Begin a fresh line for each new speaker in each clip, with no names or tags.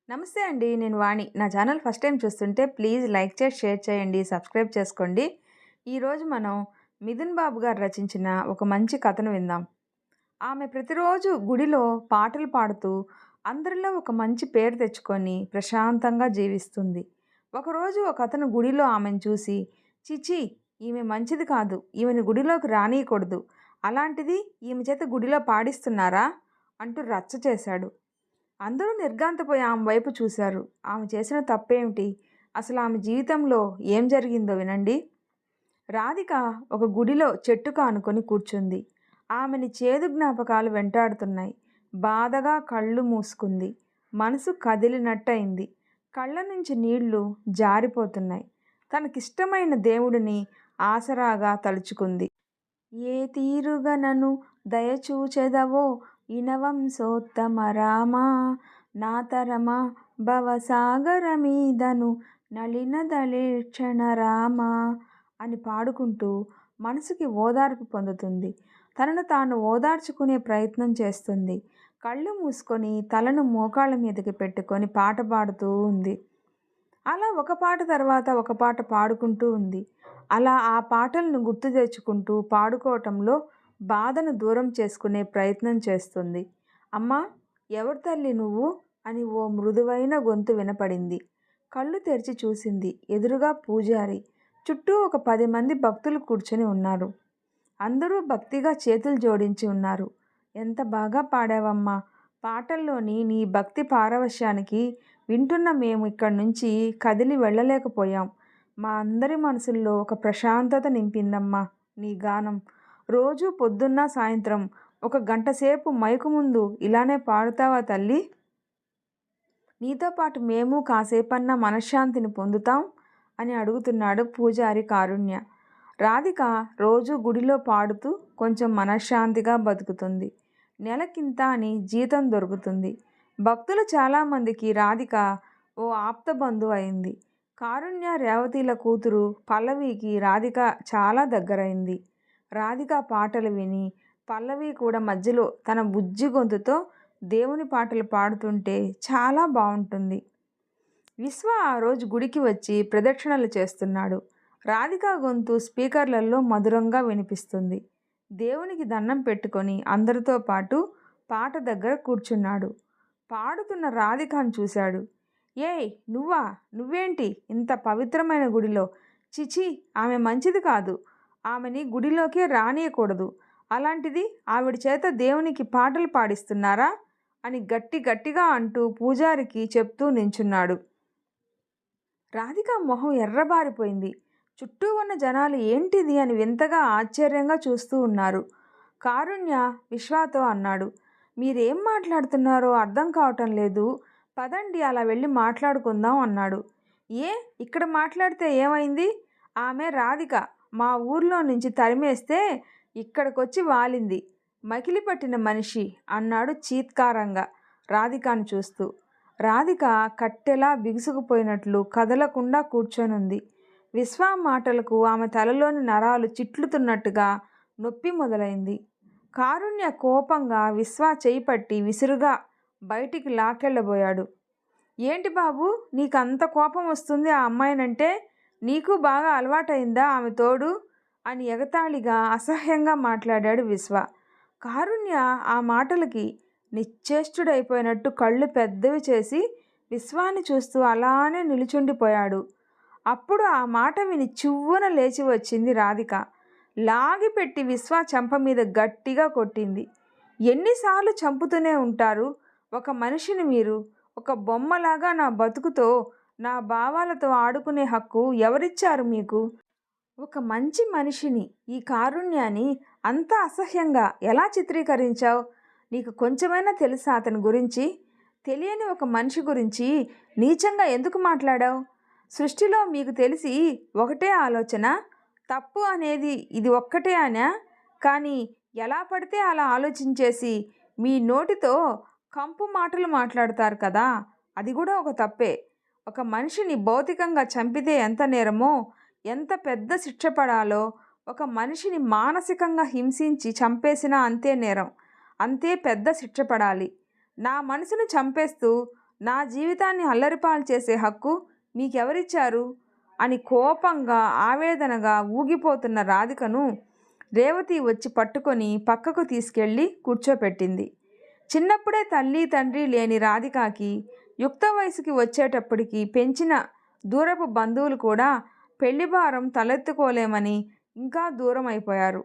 నమస్తే అండి. నేను వాణి. నా ఛానల్ ఫస్ట్ టైం చూస్తుంటే ప్లీజ్ లైక్ చేసి, షేర్ చేయండి, సబ్స్క్రైబ్ చేసుకోండి. ఈరోజు మనం మిథున్ బాబు గారు రచించిన ఒక మంచి కథను విందాం. ఆమె ప్రతిరోజు గుడిలో పాటలు పాడుతూ అందరిలో ఒక మంచి పేరు తెచ్చుకొని ప్రశాంతంగా జీవిస్తుంది. ఒకరోజు ఒకతను గుడిలో ఆమెను చూసి, చిచి, ఈమె మంచిది కాదు, ఈమెను గుడిలోకి రానీయకూడదు, అలాంటిది ఈమె చేత గుడిలో పాడిస్తున్నారా అంటూ రచ్చ చేశాడు. అందరూ నిర్ఘాంతపోయి ఆమె వైపు చూశారు. ఆమె చేసిన తప్పేమిటి? అసలు ఆమె జీవితంలో ఏం జరిగిందో వినండి. రాధిక ఒక గుడిలో చెట్టుకు ఆనుకొని కూర్చుంది. ఆమెని చేదు జ్ఞాపకాలు వెంటాడుతున్నాయి. బాధగా కళ్ళు మూసుకుంది. మనసు కదిలినట్టయింది. కళ్ళ నుంచి నీళ్లు జారిపోతున్నాయి. తనకిష్టమైన దేవుడిని ఆసరాగా తలుచుకుంది. ఏ తీరుగనను దయచూచెదవో ఇనవంశోత్తమ రామా, నాతరమ భవసాగర మీదను నళినదళేక్షణ రామా అని పాడుకుంటూ మనసుకి ఓదార్పు పొందుతుంది. తనను తాను ఓదార్చుకునే ప్రయత్నం చేస్తుంది. కళ్ళు మూసుకొని తలను మోకాళ్ళ మీదకి పెట్టుకొని పాట పాడుతూ ఉంది. అలా ఒక పాట తర్వాత ఒక పాట పాడుకుంటూ ఉంది. అలా ఆ పాటలను గుర్తు తెచ్చుకుంటూ పాడుకోవటంలో బాధను దూరం చేసుకునే ప్రయత్నం చేస్తుంది. అమ్మా, ఎవరు తల్లి నువ్వు అని ఓ మృదువైన గొంతు వినపడింది. కళ్ళు తెరిచి చూసింది. ఎదురుగా పూజారి, చుట్టూ ఒక 10 మంది భక్తులు కూర్చొని ఉన్నారు. అందరూ భక్తిగా చేతులు జోడించి ఉన్నారు. ఎంత బాగా పాడావమ్మా! పాటల్లోని నీ భక్తి పారవశ్యానికి వింటున్న మేము ఇక్కడి నుంచి కదిలి వెళ్ళలేకపోయాం. మా అందరి మనసుల్లో ఒక ప్రశాంతత నింపిందమ్మా నీ గానం. రోజు పొద్దున్న సాయంత్రం ఒక గంట సేపు మైకు ముందు ఇలానే పాడుతావా తల్లి? నీతో పాటు మేము కాసేపన్నా మనశ్శాంతిని పొందుతాం అని అడుగుతున్నాడు పూజారి కారుణ్య. రాధిక రోజు గుడిలో పాడుతూ కొంచెం మనశ్శాంతిగా బతుకుతుంది. నెలకింత అని జీతం దొరుకుతుంది. భక్తులు చాలామందికి రాధిక ఓ ఆప్త బంధువు అయింది. కారుణ్య, రేవతిల కూతురు పల్లవికి రాధిక చాలా దగ్గరైంది. రాధిక పాటలు విని పల్లవి కూడా మధ్యలో తన బుజ్జి గొంతుతో దేవుని పాటలు పాడుతుంటే చాలా బాగుంటుంది. విశ్వ ఆ రోజు గుడికి వచ్చి ప్రదక్షిణలు చేస్తున్నాడు. రాధిక గొంతు స్పీకర్లలో మధురంగా వినిపిస్తుంది. దేవునికి దండం పెట్టుకొని అందరితో పాటు పాట దగ్గర కూర్చున్నాడు. పాడుతున్న రాధికను చూశాడు. ఏయ్ నువ్వా, నువ్వేంటి ఇంత పవిత్రమైన గుడిలో? చిచి, ఆమె మంచిది కాదు, ఆమెని గుడిలోకే రానియకూడదు, అలాంటిది ఆవిడ చేత దేవునికి పాటలు పాడిస్తున్నారా అని గట్టిగా అంటూ పూజారికి చెప్తూ నించున్నాడు. రాధిక మొహం ఎర్రబారిపోయింది. చుట్టూ ఉన్న జనాలు ఏంటిది అని వింతగా ఆశ్చర్యంగా చూస్తూ ఉన్నారు. కారుణ్య విశ్వాతో అన్నాడు, మీరేం మాట్లాడుతున్నారో అర్థం కావటం లేదు, పదండి అలా వెళ్ళి మాట్లాడుకుందాం అన్నాడు. ఏ, ఇక్కడ మాట్లాడితే ఏమైంది? ఆమె రాధిక మా ఊర్లో నుంచి తరిమేస్తే ఇక్కడికొచ్చి వాలింది, మకిలి పట్టిన మనిషి అన్నాడు చీత్కారంగా రాధికను చూస్తూ. రాధిక కట్టెలా బిగుసుకుపోయినట్లు కదలకుండా కూర్చొనుంది. విశ్వ మాటలకు ఆమె తలలోని నరాలు చిట్లుతున్నట్టుగా నొప్పి మొదలైంది. కారుణ్య కోపంగా విశ్వ చేయి పట్టి విసురుగా బయటికి లాక్కెళ్ళబోయాడు. ఏంటి బాబు, నీకంత కోపం వస్తుంది ఆ అమ్మాయినంటే? నీకు బాగా అలవాటైందా ఆమె తోడు అని ఎగతాళిగా అసహ్యంగా మాట్లాడాడు విశ్వ. కారుణ్య ఆ మాటలకి నిశ్చేష్టుడైపోయినట్టు కళ్ళు పెద్దవి చేసి విశ్వాన్ని చూస్తూ అలానే నిలుచుండిపోయాడు. అప్పుడు ఆ మాట విని చివ్వున లేచి వచ్చింది రాధిక. లాగిపెట్టి విశ్వ చెంప మీద గట్టిగా కొట్టింది. ఎన్నిసార్లు చంపుతూనే ఉంటారు ఒక మనిషిని మీరు? ఒక బొమ్మలాగా నా బతుకుతో, నా భావాలతో ఆడుకునే హక్కు ఎవరిచ్చారు మీకు? ఒక మంచి మనిషిని, ఈ కారుణ్యాన్ని అంత అసహ్యంగా ఎలా చిత్రీకరించావు? నీకు కొంచెమైనా తెలుసా అతని గురించి? తెలియని ఒక మనిషి గురించి నీచంగా ఎందుకు మాట్లాడావు? సృష్టిలో మీకు తెలిసి ఒకటే ఆలోచన, తప్పు అనేది ఇది ఒక్కటే అనా? కానీ ఎలా పడితే అలా ఆలోచించేసి మీ నోటితో కంపు మాటలు మాట్లాడతారు కదా, అది కూడా ఒక తప్పే. ఒక మనిషిని భౌతికంగా చంపితే ఎంత నేరమో, ఎంత పెద్ద శిక్ష పడాలో, ఒక మనిషిని మానసికంగా హింసించి చంపేసినా అంతే నేరం, అంతే పెద్ద శిక్ష పడాలి. నా మనసును చంపేస్తూ నా జీవితాన్ని అల్లరిపాలు చేసే హక్కు మీకెవరిచ్చారు అని కోపంగా ఆవేదనగా ఊగిపోతున్న రాధికను రేవతి వచ్చి పట్టుకొని పక్కకు తీసుకెళ్ళి కూర్చోపెట్టింది. చిన్నప్పుడే తల్లి తండ్రి లేని రాధికకి యుక్త వయసుకి వచ్చేటప్పటికి పెంచిన దూరపు బంధువులు కూడా పెళ్లి భారం తలెత్తుకోలేమని ఇంకా దూరం అయిపోయారు.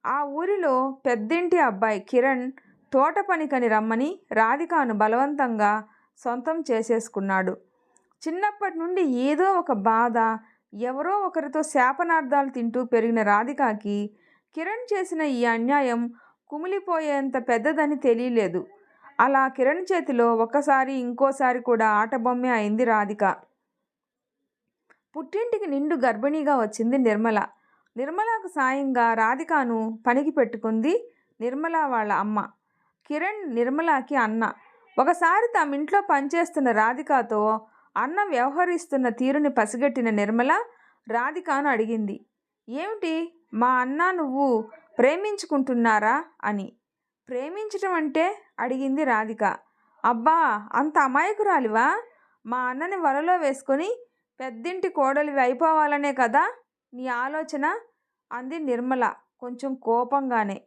ఆ ఊరిలో పెద్దింటి అబ్బాయి కిరణ్ తోట పనికని రమ్మని రాధికను బలవంతంగా సొంతం చేసేసుకున్నాడు. చిన్నప్పటి నుండి ఏదో ఒక బాధ, ఎవరో ఒకరితో శాపనార్థాలు తింటూ పెరిగిన రాధికకి కిరణ్ చేసిన ఈ అన్యాయం కుమిలిపోయేంత పెద్దదని తెలియలేదు. అలా కిరణ్ చేతిలో ఒక్కసారి ఇంకోసారి కూడా ఆటబొమ్మే అయింది రాధిక. పుట్టింటికి నిండు గర్భిణీగా వచ్చింది నిర్మల. నిర్మలకు సాయంగా రాధికను పనికి పెట్టుకుంది నిర్మల వాళ్ళ అమ్మ. కిరణ్ నిర్మలకి అన్న. ఒకసారి తమింట్లో పనిచేస్తున్న రాధికతో అన్న వ్యవహరిస్తున్న తీరుని పసిగట్టిన నిర్మల రాధికను అడిగింది, ఏమిటి మా అన్న నువ్వు ప్రేమించుకుంటున్నారా అని. ప్రేమించటం అంటే అడిగింది రాధిక. అబ్బా, అంత అమాయకురాలివా? మా అన్నని వలలో వేసుకొని పెద్దింటి కోడలివి అయిపోవాలనే కదా నీ ఆలోచన అంది నిర్మల కొంచెం కోపంగానే.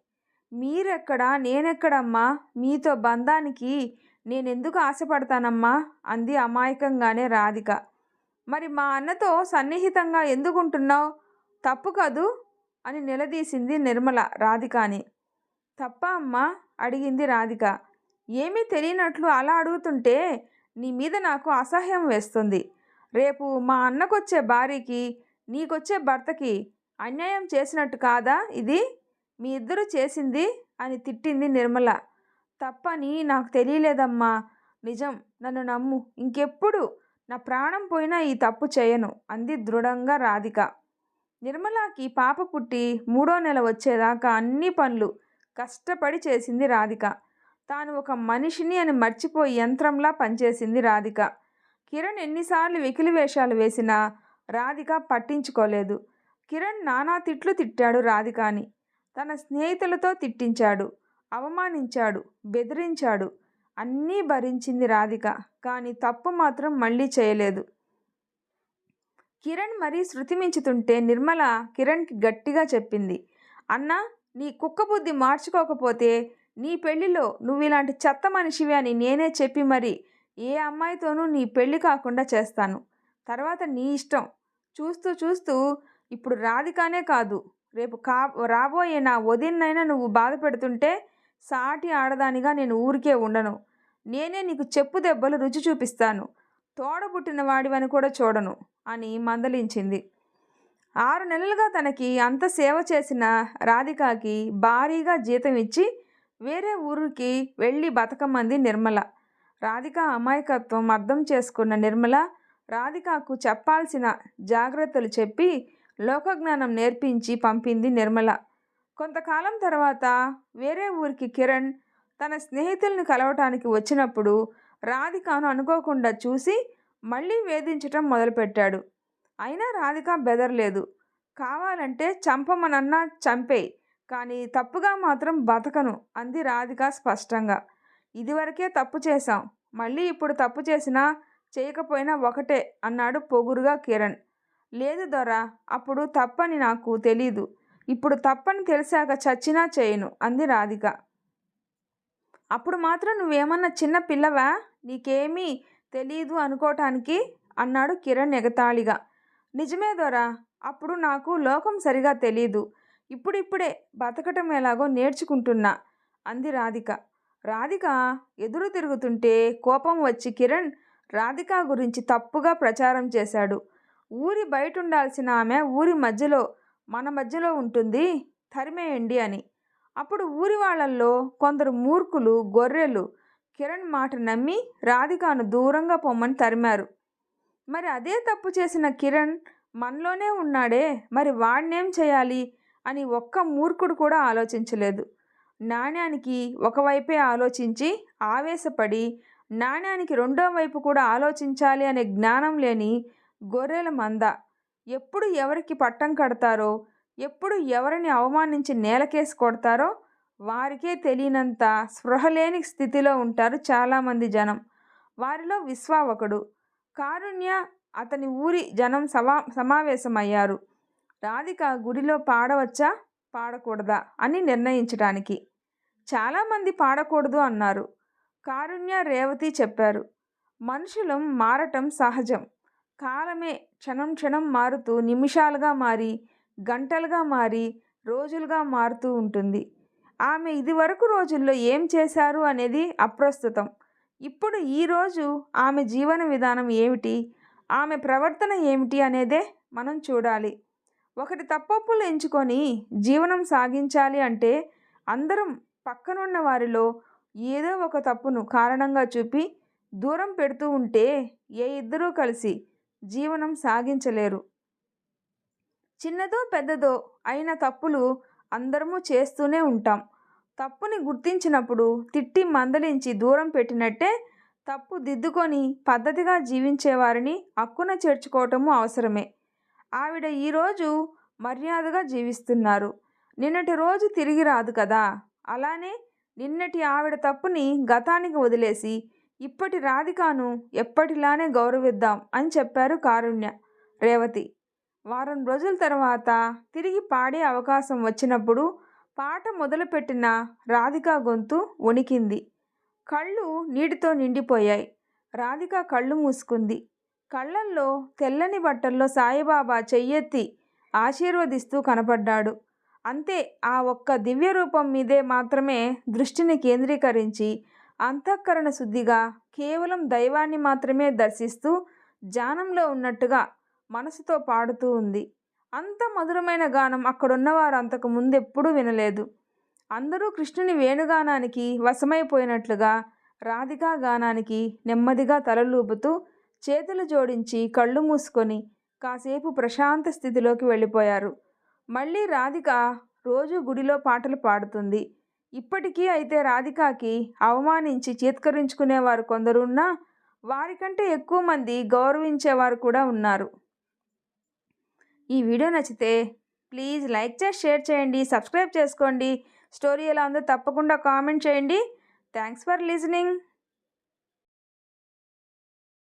మీరెక్కడా నేనెక్కడమ్మా, మీతో బంధానికి నేనెందుకు ఆశపడతానమ్మా అంది అమాయకంగానే రాధిక. మరి మా అన్నతో సన్నిహితంగా ఎందుకుంటున్నావు? తప్పు కదూ అని నిలదీసింది నిర్మల రాధికని. తప్ప అమ్మా అడిగింది రాధిక. ఏమీ తెలియనట్లు అలా అడుగుతుంటే నీ మీద నాకు అసహ్యం వేస్తుంది. రేపు మా అన్నకొచ్చే భార్యకి నీకొచ్చే భర్తకి అన్యాయం చేసినట్టు కాదా ఇది? మీ ఇద్దరు చేసింది అని తిట్టింది నిర్మల. తప్పని నాకు తెలియలేదమ్మా, నిజం, నన్ను నమ్ము, ఇంకెప్పుడు నా ప్రాణం పోయినా ఈ తప్పు చేయను అంది దృఢంగా రాధిక. నిర్మలకి పాప పుట్టి 3వ నెల వచ్చేదాకా అన్ని పనులు కష్టపడి చేసింది రాధిక. తాను ఒక మనిషిని అని మర్చిపోయి యంత్రంలా పనిచేసింది రాధిక. కిరణ్ ఎన్నిసార్లు వెకిలి వేషాలు వేసినా రాధిక పట్టించుకోలేదు. కిరణ్ నానా తిట్లు తిట్టాడు రాధికని. తన స్నేహితులతో తిట్టించాడు, అవమానించాడు, బెదిరించాడు. అన్నీ భరించింది రాధిక. కానీ తప్పు మాత్రం మళ్ళీ చేయలేదు. కిరణ్ మరీ శృతి మించుతుంటే నిర్మల కిరణ్కి గట్టిగా చెప్పింది, అన్నా, నీ కుక్క బుద్ధి మార్చుకోకపోతే నీ పెళ్లిలో నువ్వు ఇలాంటి చెత్త మనిషివి అని నేనే చెప్పి మరి ఏ అమ్మాయితోనూ నీ పెళ్లి కాకుండా చేస్తాను. తర్వాత నీ ఇష్టం. చూస్తూ చూస్తూ ఇప్పుడు రాధికనే కాదు, రేపు రాబోయే నా వదిన్నైనా నువ్వు బాధ పెడుతుంటే సాటి ఆడదానిగా నేను ఊరికే ఉండను. నేనే నీకు చెప్పు దెబ్బలు రుచి చూపిస్తాను. తోడబుట్టిన వాడివని కూడా చూడను అని మందలించింది. 6 నెలలుగా తనకి అంత సేవ చేసిన రాధికకి భారీగా జీతం ఇచ్చి వేరే ఊరికి వెళ్ళి బతకమంది నిర్మల. రాధిక అమాయకత్వం అర్థం చేసుకున్న నిర్మల రాధికకు చెప్పాల్సిన జాగ్రత్తలు చెప్పి లోకజ్ఞానం నేర్పించి పంపింది నిర్మల. కొంతకాలం తర్వాత వేరే ఊరికి కిరణ్ తన స్నేహితుల్ని కలవటానికి వచ్చినప్పుడు రాధికను అనుకోకుండా చూసి మళ్ళీ వేధించటం మొదలుపెట్టాడు. అయినా రాధిక బెదరలేదు. కావాలంటే చంపమనన్నా చంపేయి, కానీ తప్పుగా మాత్రం బతకను అంది రాధిక స్పష్టంగా. ఇదివరకే తప్పు చేశాం, మళ్ళీ ఇప్పుడు తప్పు చేసినా చేయకపోయినా ఒకటే అన్నాడు పొగురుగా కిరణ్. లేదు దొరా, అప్పుడు తప్పని నాకు తెలీదు, ఇప్పుడు తప్పని తెలిసాక చచ్చినా చేయను అంది రాధిక. అప్పుడు మాత్రం నువ్వేమన్నా చిన్న పిల్లవా, నీకేమీ తెలీదు అనుకోవటానికి అన్నాడు కిరణ్ ఎగతాళిగా. నిజమే దొరా, అప్పుడు నాకు లోకం సరిగా తెలీదు, ఇప్పుడిప్పుడే బతకటం ఎలాగో నేర్చుకుంటున్నా అంది రాధిక. రాధిక ఎదురు తిరుగుతుంటే కోపం వచ్చి కిరణ్ రాధిక గురించి తప్పుగా ప్రచారం చేశాడు. ఊరి బయట ఉండాల్సిన ఆమె ఊరి మధ్యలో మన మధ్యలో ఉంటుంది, తరిమేయండి అని. అప్పుడు ఊరి వాళ్ళల్లో కొందరు మూర్ఖులు, గొర్రెలు కిరణ్ మాట నమ్మి రాధికను దూరంగా పొమ్మని తరిమారు. మరి అదే తప్పు చేసిన కిరణ్ మనలోనే ఉన్నాడే, మరి వాడినేం చేయాలి అని ఒక్క మూర్ఖుడు కూడా ఆలోచించలేదు. నాణ్యానికి ఒకవైపే ఆలోచించి ఆవేశపడి నాణ్యానికి రెండో వైపు కూడా ఆలోచించాలి అనే జ్ఞానం లేని గొర్రెల మంద ఎప్పుడు ఎవరికి పట్టం కడతారో, ఎప్పుడు ఎవరిని అవమానించి నేలకేసి కొడతారో వారికే తెలియనంత స్పృహ లేని స్థితిలో ఉంటారు చాలామంది జనం. వారిలో విశ్వావకుడు. కారుణ్య అతని ఊరి జనం సమావేశమయ్యారు. రాధిక గుడిలో పాడవచ్చా పాడకూడదా అని నిర్ణయించడానికి. చాలామంది పాడకూడదు అన్నారు. కారుణ్య, రేవతి చెప్పారు, మనుషులం మారటం సహజం. కాలమే క్షణం క్షణం మారుతూ నిమిషాలుగా మారి, గంటలుగా మారి, రోజులుగా మారుతూ ఉంటుంది. ఆమె ఇదివరకు రోజుల్లో ఏం చేశారు అనేది అప్రస్తుతం. ఇప్పుడు ఈరోజు ఆమె జీవన విధానం ఏమిటి, ఆమె ప్రవర్తన ఏమిటి అనేదే మనం చూడాలి. ఒకటి తప్పొప్పులు ఎంచుకొని జీవనం సాగించాలి అంటే అందరం పక్కనున్న వారిలో ఏదో ఒక తప్పును కారణంగా చూపి దూరం పెడుతూ ఉంటే ఏ ఇద్దరూ కలిసి జీవనం సాగించలేరు. చిన్నదో పెద్దదో అయిన తప్పులు అందరము చేస్తూనే ఉంటాం. తప్పుని గుర్తించినప్పుడు తిట్టి మందలించి దూరం పెట్టినట్టే తప్పు దిద్దుకొని పద్ధతిగా జీవించేవారిని హక్కున చేర్చుకోవటము అవసరమే. ఆవిడ ఈరోజు మర్యాదగా జీవిస్తున్నారు. నిన్నటి రోజు తిరిగి రాదు కదా. అలానే నిన్నటి ఆవిడ తప్పుని గతానికి వదిలేసి ఇప్పటి రాధికను ఎప్పటిలానే గౌరవిద్దాం అని చెప్పారు కారుణ్య, రేవతి. వారం రోజుల తర్వాత తిరిగి పాడే అవకాశం వచ్చినప్పుడు పాట మొదలుపెట్టిన రాధిక గొంతు వణికింది. కళ్ళు నీటితో నిండిపోయాయి. రాధిక కళ్ళు మూసుకుంది. కళ్ళల్లో తెల్లని బట్టల్లో సాయిబాబా చెయ్యెత్తి ఆశీర్వదిస్తూ కనపడ్డాడు. అంతే, ఆ ఒక్క దివ్య రూపం మీదే మాత్రమే దృష్టిని కేంద్రీకరించి అంతఃకరణ శుద్ధిగా కేవలం దైవాన్ని మాత్రమే దర్శిస్తూ ధ్యానంలో ఉన్నట్టుగా మనసుతో పాడుతూ ఉంది. అంత మధురమైన గానం అక్కడున్నవారు అంతకు ముందెప్పుడూ వినలేదు. అందరూ కృష్ణుని వేణుగానానికి వశమైపోయినట్లుగా రాధికా గానానికి నెమ్మదిగా తలలూపుతూ చేతులు జోడించి కళ్ళు మూసుకొని కాసేపు ప్రశాంత స్థితిలోకి వెళ్ళిపోయారు. మళ్ళీ రాధిక రోజు గుడిలో పాటలు పాడుతుంది. ఇప్పటికీ అయితే రాధికకి అవమానించి చీత్కరించుకునేవారు కొందరు ఉన్నా వారికంటే ఎక్కువ మంది గౌరవించేవారు కూడా ఉన్నారు. ఈ వీడియో నచ్చితే ప్లీజ్ లైక్ చేసి షేర్ చేయండి, సబ్స్క్రైబ్ చేసుకోండి. స్టోరీ ఎలా ఉందో తప్పకుండా కామెంట్ చేయండి. Thanks for listening.